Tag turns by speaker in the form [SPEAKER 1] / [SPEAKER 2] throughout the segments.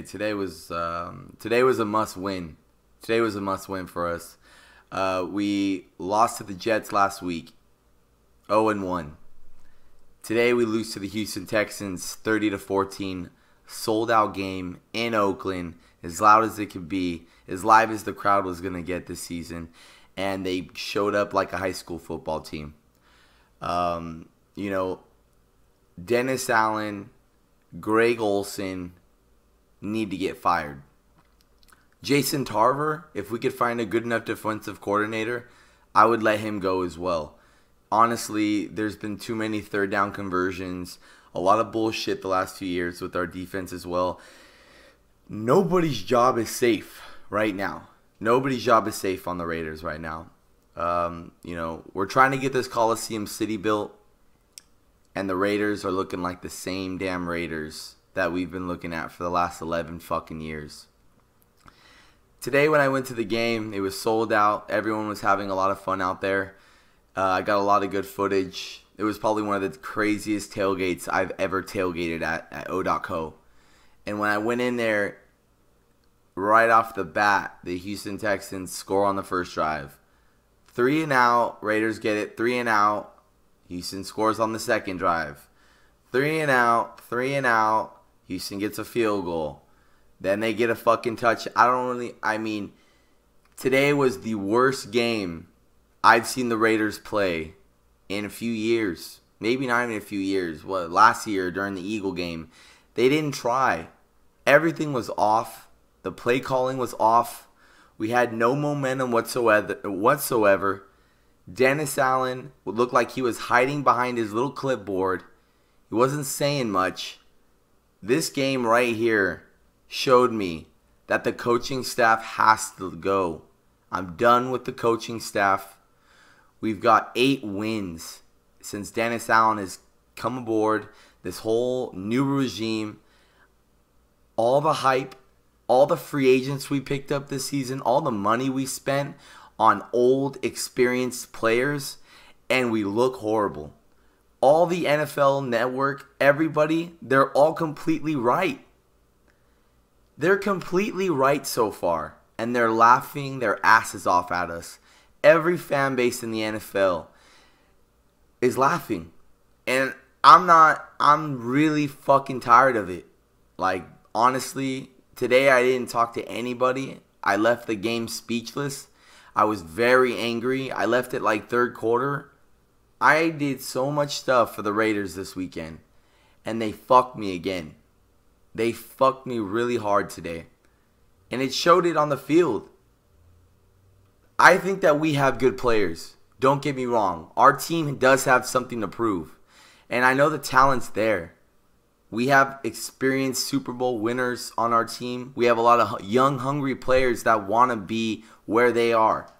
[SPEAKER 1] Today was a must win. Today was a must win for us. We lost to the Jets last week, 0-1. Today we lose to the Houston Texans, 30-14. Sold out game in Oakland, as loud as it could be, as live as the crowd was gonna get this season, and they showed up like a high school football team. Dennis Allen, Greg Olsen need to get fired. Jason Tarver, if we could find a good enough defensive coordinator, I would let him go as well. Honestly, there's been too many third down conversions, a lot of bullshit the last few years with our defense as well. Nobody's job is safe right now. Nobody's job is safe on the Raiders right now. We're trying to get this Coliseum City built, and the Raiders are looking like the same damn Raiders that we've been looking at for the last 11 fucking years. Today when I went to the game, it was sold out. Everyone was having a lot of fun out there. I got a lot of good footage. It was probably one of the craziest tailgates I've ever tailgated at O.co. And when I went in there, right off the bat, the Houston Texans score on the first drive. 3 and out, Raiders get it, 3 and out. Houston scores on the second drive. 3 and out, Houston gets a field goal. Then they get a fucking touch. Today was the worst game I've seen the Raiders play in a few years. Maybe not even a few years. Last year during the Eagle game, they didn't try. Everything was off. The play calling was off. We had no momentum whatsoever. Dennis Allen would look like he was hiding behind his little clipboard. He wasn't saying much. This game right here showed me that the coaching staff has to go. I'm done with the coaching staff. We've got 8 wins since Dennis Allen has come aboard. This whole new regime, all the hype, all the free agents we picked up this season, all the money we spent on old, experienced players, and we look horrible. All the NFL Network, everybody, they're all completely right. They're completely right so I'm and they're laughing their asses off at us. Every fan base in the NFL is laughing. And I'm really fucking tired of it. Like, honestly, today I didn't talk to anybody. I left the game speechless. I was very angry. I left it like third quarter. I did so much stuff for the Raiders this weekend, and they fucked me again. They fucked me really hard today, and it showed it on the field. I think that we have good players. Don't get me wrong. Our team does have something to prove, and I know the talent's there. We have experienced Super Bowl winners on our team. We have a lot of young, hungry players that want to be where they are.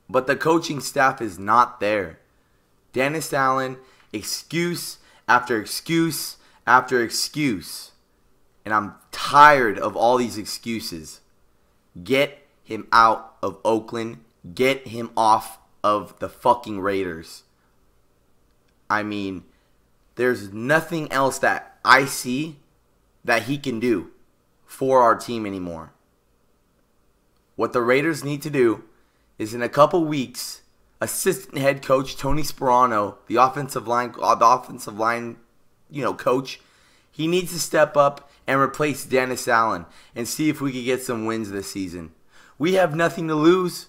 [SPEAKER 1] But the coaching staff is not there. Dennis Allen, excuse after excuse after excuse. And I'm tired of all these excuses. Get him out of Oakland. Get him off of the fucking Raiders. There's nothing else that I see that he can do for our team anymore. What the Raiders need to do is in a couple weeks, assistant head coach Tony Sperano, the offensive line coach, he needs to step up and replace Dennis Allen and see if we can get some wins this season. We have nothing to lose.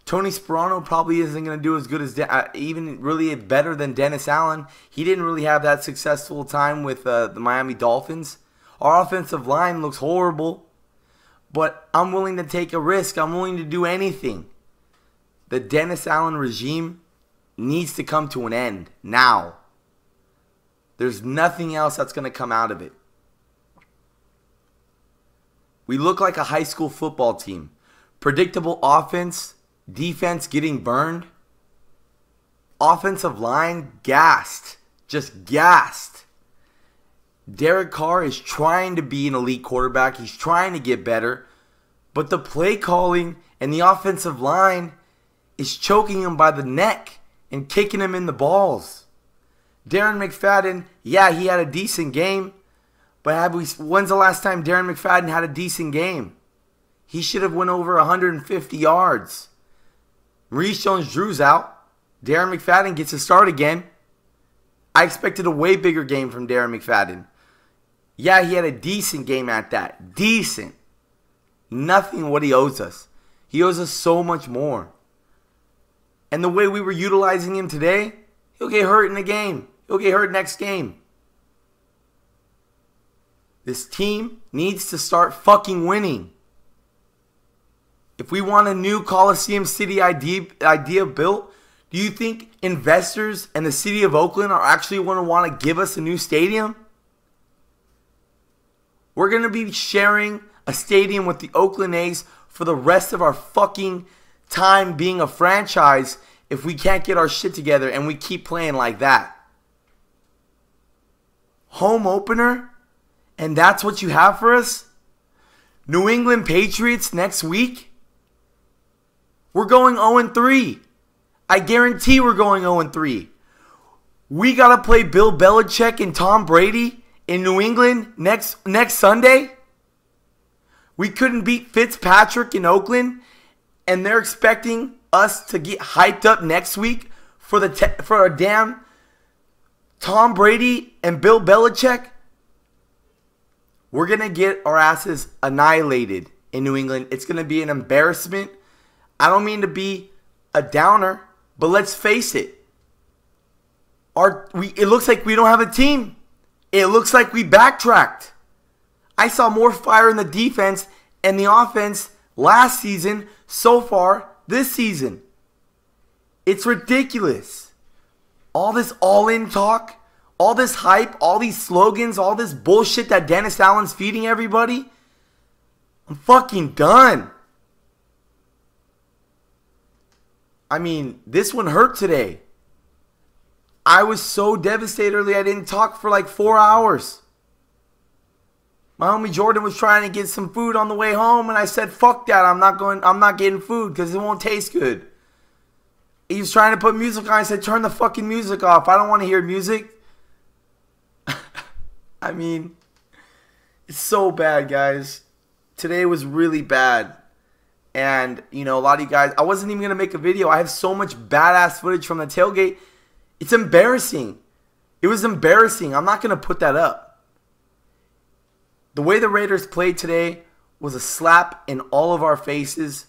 [SPEAKER 1] Tony Sperano probably isn't going to do as good as, even really better than Dennis Allen. He didn't really have that successful time with the Miami Dolphins. Our offensive line looks horrible, but I'm willing to take a risk. I'm willing to do anything. The Dennis Allen regime needs to come to an end now. There's nothing else that's going to come out of it. We look like a high school football team. Predictable offense. Defense getting burned. Offensive line gassed. Just gassed. Derek Carr is trying to be an elite quarterback. He's trying to get better. But the play calling and the offensive line is choking him by the neck and kicking him in the balls. Darren McFadden, yeah, he had a decent game. But when's the last time Darren McFadden had a decent game? He should have went over 150 yards. Maurice Jones-Drew's out. Darren McFadden gets a start again. I expected a way bigger game from Darren McFadden. Yeah, he had a decent game at that. Decent. Nothing what he owes us. He owes us so much more. And the way we were utilizing him today, he'll get hurt in the game. He'll get hurt next game. This team needs to start fucking winning. If we want a new Coliseum City idea built, do you think investors and the city of Oakland are actually going to want to give us a new stadium? We're going to be sharing a stadium with the Oakland A's for the rest of our fucking time being a franchise if we can't get our shit together and we keep playing like that. Home opener? And that's what you have for us? New England Patriots next week? We're going 0-3. I guarantee we're going 0-3. We got to play Bill Belichick and Tom Brady in New England next Sunday? We couldn't beat Fitzpatrick in Oakland, and they're expecting us to get hyped up next week for a damn Tom Brady and Bill Belichick? We're going to get our asses annihilated in New England. It's going to be an embarrassment. I don't mean to be a downer, but let's face it. It looks like we don't have a team. It looks like we backtracked. I saw more fire in the defense and the offense last season so far this season. It's ridiculous. All this all-in talk, all this hype, all these slogans, all this bullshit that Dennis Allen's feeding everybody. I'm fucking done. I mean, this one hurt today. I was so devastated early I didn't talk for like 4 hours. My homie Jordan was trying to get some food on the way home, and I said, fuck that, I'm not getting food because it won't taste good. He was trying to put music on. I said, turn the fucking music off. I don't want to hear music. I mean, it's so bad, guys. Today was really bad. And, you know, a lot of you guys, I wasn't even going to make a video. I have so much badass footage from the tailgate. It's embarrassing. It was embarrassing. I'm not going to put that up. The way the Raiders played today was a slap in all of our faces.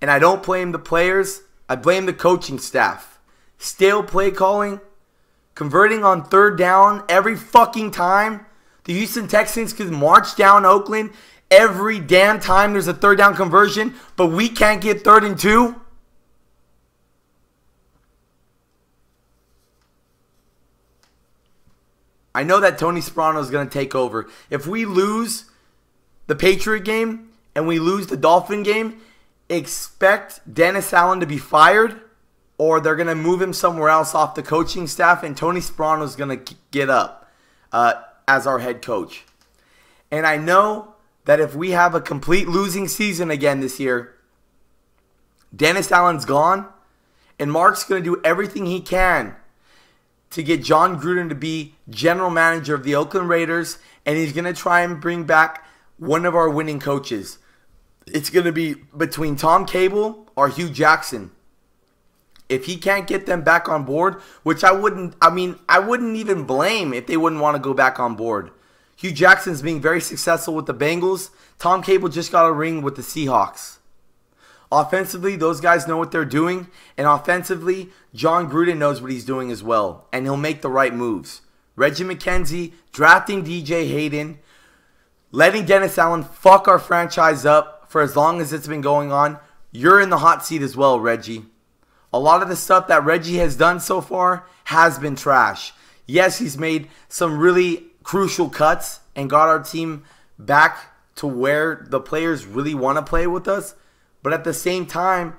[SPEAKER 1] And I don't blame the players. I blame the coaching staff. Stale play calling. Converting on third down every fucking time. The Houston Texans could march down Oakland every damn time there's a third down conversion, but we can't get 3rd and 2. I know that Tony Sparano is going to take over. If we lose the Patriot game and we lose the Dolphin game, expect Dennis Allen to be fired, or they're going to move him somewhere else off the coaching staff, and Tony Sparano is going to get up as our head coach. And I know that if we have a complete losing season again this year, Dennis Allen's gone, and Mark's going to do everything he can to get John Gruden to be general manager of the Oakland Raiders, and he's going to try and bring back one of our winning coaches. It's going to be between Tom Cable or Hugh Jackson. If he can't get them back on board, which I wouldn't even blame if they wouldn't want to go back on board. Hugh Jackson's being very successful with the Bengals. Tom Cable just got a ring with the Seahawks. Offensively, those guys know what they're doing. And offensively, John Gruden knows what he's doing as well. And he'll make the right moves. Reggie McKenzie, drafting DJ Hayden, letting Dennis Allen fuck our franchise up for as long as it's been going on. You're in the hot seat as well, Reggie. A lot of the stuff that Reggie has done so far has been trash. Yes, he's made some really crucial cuts and got our team back to where the players really want to play with us. But at the same time,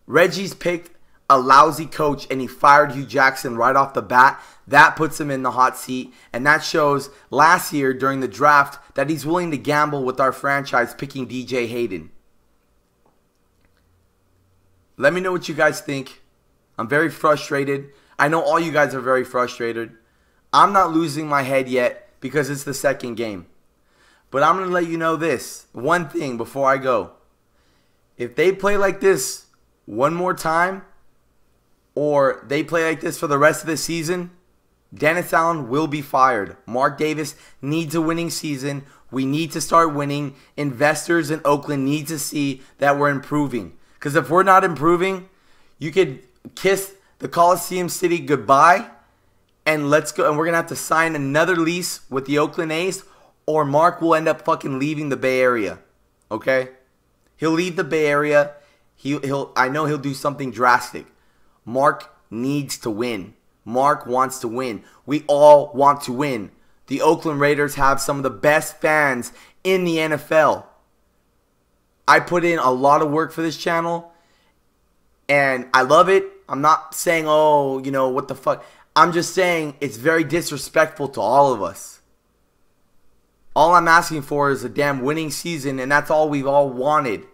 [SPEAKER 1] Reggie's picked a lousy coach and he fired Hugh Jackson right off the bat. That puts him in the hot seat. And that shows last year during the draft that he's willing to gamble with our franchise picking DJ Hayden. Let me know what you guys think. I'm very frustrated. I know all you guys are very frustrated. I'm not losing my head yet because it's the second game. But I'm going to let you know this. One thing before I go. If they play like this one more time, or they play like this for the rest of the season, Dennis Allen will be fired. Mark Davis needs a winning season. We need to start winning. Investors in Oakland need to see that we're improving. Because if we're not improving, you could kiss the Coliseum City goodbye, and let's go. And we're gonna have to sign another lease with the Oakland A's, or Mark will end up fucking leaving the Bay Area. Okay, he'll leave the Bay Area. I know he'll do something drastic. Mark needs to win. Mark wants to win. We all want to win. The Oakland Raiders have some of the best fans in the NFL. I put in a lot of work for this channel, and I love it. I'm not saying, oh, you know, what the fuck. I'm just saying it's very disrespectful to all of us. All I'm asking for is a damn winning season, and that's all we've all wanted.